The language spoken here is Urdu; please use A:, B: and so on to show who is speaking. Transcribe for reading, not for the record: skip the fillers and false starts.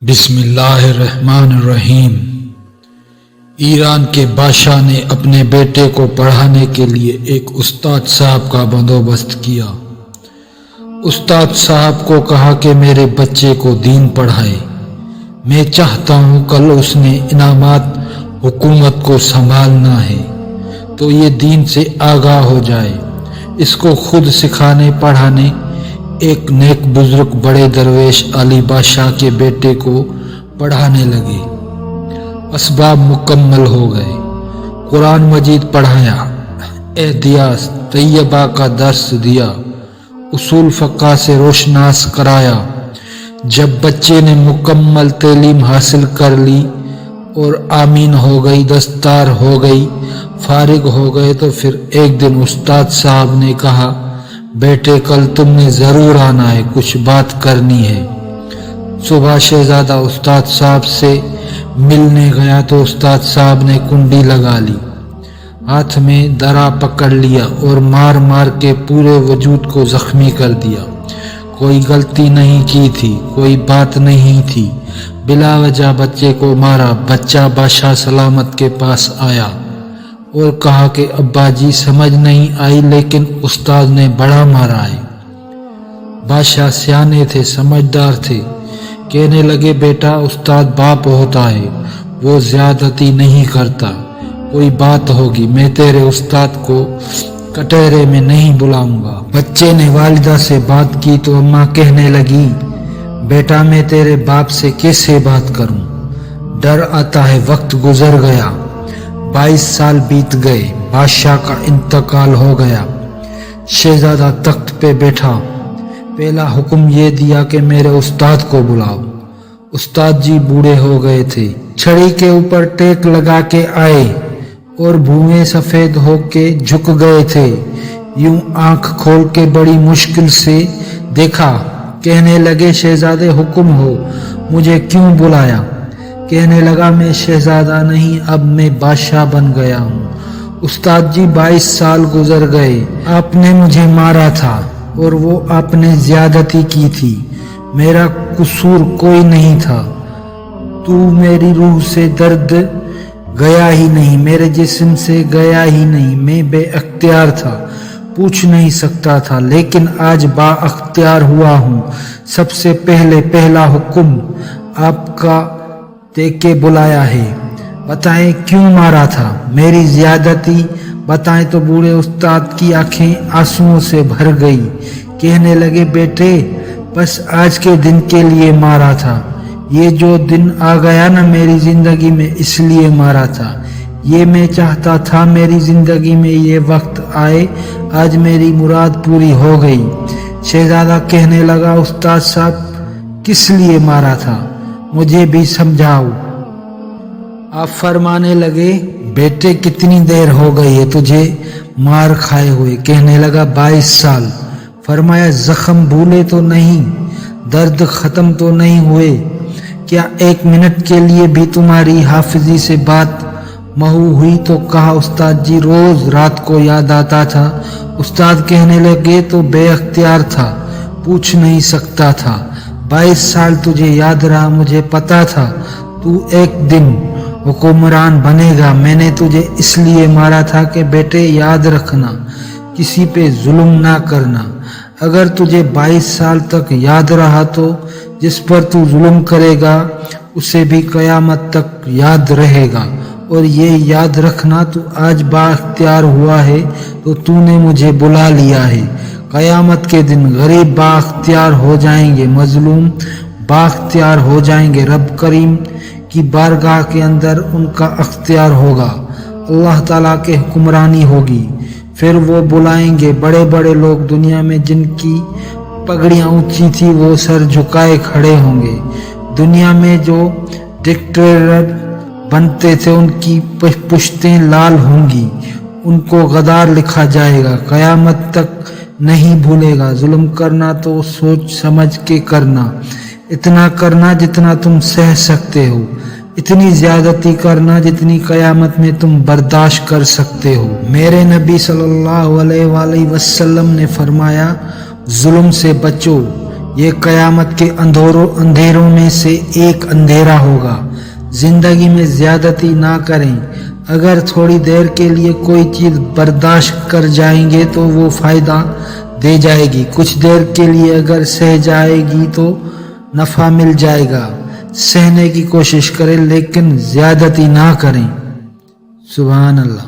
A: بسم اللہ الرحمن الرحیم۔ ایران کے بادشاہ نے اپنے بیٹے کو پڑھانے کے لیے ایک استاد صاحب کا بندوبست کیا۔ استاد صاحب کو کہا کہ میرے بچے کو دین پڑھائے، میں چاہتا ہوں کل اس نے انعامات حکومت کو سنبھالنا ہے تو یہ دین سے آگاہ ہو جائے، اس کو خود سکھانے پڑھانے۔ ایک نیک بزرگ بڑے درویش علی بادشاہ کے بیٹے کو پڑھانے لگے۔ اسباب مکمل ہو گئے، قرآن مجید پڑھایا، احادیث طیبہ کا درس دیا، اصول فقہ سے روشناس کرایا۔ جب بچے نے مکمل تعلیم حاصل کر لی اور آمین ہو گئی، دستار ہو گئی، فارغ ہو گئے تو پھر ایک دن استاد صاحب نے کہا، بیٹے کل تم نے ضرور آنا ہے، کچھ بات کرنی ہے۔ صبح شہزادہ استاد صاحب سے ملنے گیا تو استاد صاحب نے کنڈی لگا لی، ہاتھ میں درا پکڑ لیا اور مار مار کے پورے وجود کو زخمی کر دیا۔ کوئی غلطی نہیں کی تھی، کوئی بات نہیں تھی، بلا وجہ بچے کو مارا۔ بچہ بادشاہ سلامت کے پاس آیا اور کہا کہ ابا جی سمجھ نہیں آئی لیکن استاد نے بڑا مارا ہے۔ بادشاہ سیانے تھے، سمجھدار تھے، کہنے لگے بیٹا استاد باپ ہوتا ہے، وہ زیادتی نہیں کرتا، کوئی بات ہوگی میں تیرے استاد کو کٹہرے میں نہیں بلاؤں گا۔ بچے نے والدہ سے بات کی تو اماں کہنے لگی، بیٹا میں تیرے باپ سے کیسے بات کروں، ڈر آتا ہے۔ وقت گزر گیا، 22 سال بیت گئے، بادشاہ کا انتقال ہو گیا۔ شہزادہ تخت پہ بیٹھا، پہلا حکم یہ دیا کہ میرے استاد کو بلاؤ۔ استاد جی بوڑھے ہو گئے تھے، چھڑی کے اوپر ٹیک لگا کے آئے اور بھوئیں سفید ہو کے جھک گئے تھے۔ یوں آنکھ کھول کے بڑی مشکل سے دیکھا، کہنے لگے شہزادے حکم ہو، مجھے کیوں بلایا؟ کہنے لگا میں شہزادہ نہیں، اب میں بادشاہ بن گیا ہوں۔ استاد جی 22 سال گزر گئے، آپ نے مجھے مارا تھا اور وہ آپ نے زیادتی کی تھی، میرا قصور کوئی نہیں تھا۔ تو میری روح سے درد گیا ہی نہیں، میرے جسم سے گیا ہی نہیں، میں بے اختیار تھا، پوچھ نہیں سکتا تھا، لیکن آج با اختیار ہوا ہوں۔ سب سے پہلا حکم آپ کا دے کے بلایا ہے، بتائیں کیوں مارا تھا؟ میری زیادتی بتائیں تو بوڑھے استاد کی آنکھیں آنسوؤں سے بھر گئی، کہنے لگے بیٹے بس آج کے دن کے لیے مارا تھا، یہ جو دن آ گیا نا میری زندگی میں اس لیے مارا تھا، یہ میں چاہتا تھا میری زندگی میں یہ وقت آئے، آج میری مراد پوری ہو گئی۔ شہزادہ کہنے لگا استاد صاحب کس لیے مارا تھا، مجھے بھی سمجھاؤ۔ آپ فرمانے لگے بیٹے کتنی دیر ہو گئی ہے تجھے مار کھائے ہوئے؟ کہنے لگا 22 سال۔ فرمایا زخم بھولے تو نہیں، درد ختم تو نہیں ہوئے؟ کیا 1 منٹ کے لیے بھی تمہاری حافظی سے بات محو ہوئی؟ تو کہا استاد جی روز رات کو یاد آتا تھا۔ استاد کہنے لگے تو بے اختیار تھا، پوچھ نہیں سکتا تھا، 22 سال تجھے یاد رہا، مجھے پتا تھا تو ایک دن حکمران بنے گا، میں نے تجھے اس لیے مارا تھا کہ بیٹے یاد رکھنا، کسی پہ ظلم نہ کرنا۔ اگر تجھے 22 سال تک یاد رہا تو جس پر تو ظلم کرے گا اسے بھی قیامت تک یاد رہے گا، اور یہ یاد رکھنا تو آج با اختیار ہوا ہے تو تو نے مجھے بلا لیا ہے، قیامت کے دن غریب با اختیار ہو جائیں گے، مظلوم با اختیار ہو جائیں گے، رب کریم کی بارگاہ کے اندر ان کا اختیار ہوگا، اللہ تعالیٰ کے حکمرانی ہوگی۔ پھر وہ بلائیں گے بڑے بڑے لوگ دنیا میں جن کی پگڑیاں اونچی تھی، وہ سر جھکائے کھڑے ہوں گے۔ دنیا میں جو ڈکٹیٹر بنتے تھے ان کی پشتیں لال ہوں گی، ان کو غدار لکھا جائے گا، قیامت تک نہیں بھولے گا۔ ظلم کرنا تو سوچ سمجھ کے کرنا، اتنا کرنا جتنا تم سہ سکتے ہو، اتنی زیادتی کرنا جتنی قیامت میں تم برداشت کر سکتے ہو۔ میرے نبی صلی اللہ علیہ وآلہ وسلم نے فرمایا ظلم سے بچو، یہ قیامت کے اندھیروں میں سے ایک اندھیرا ہوگا۔ زندگی میں زیادتی نہ کریں، اگر تھوڑی دیر کے لیے کوئی چیز برداشت کر جائیں گے تو وہ فائدہ دے جائے گی، کچھ دیر کے لیے اگر سہ جائے گی تو نفع مل جائے گا۔ سہنے کی کوشش کریں لیکن زیادتی نہ کریں۔ سبحان اللہ۔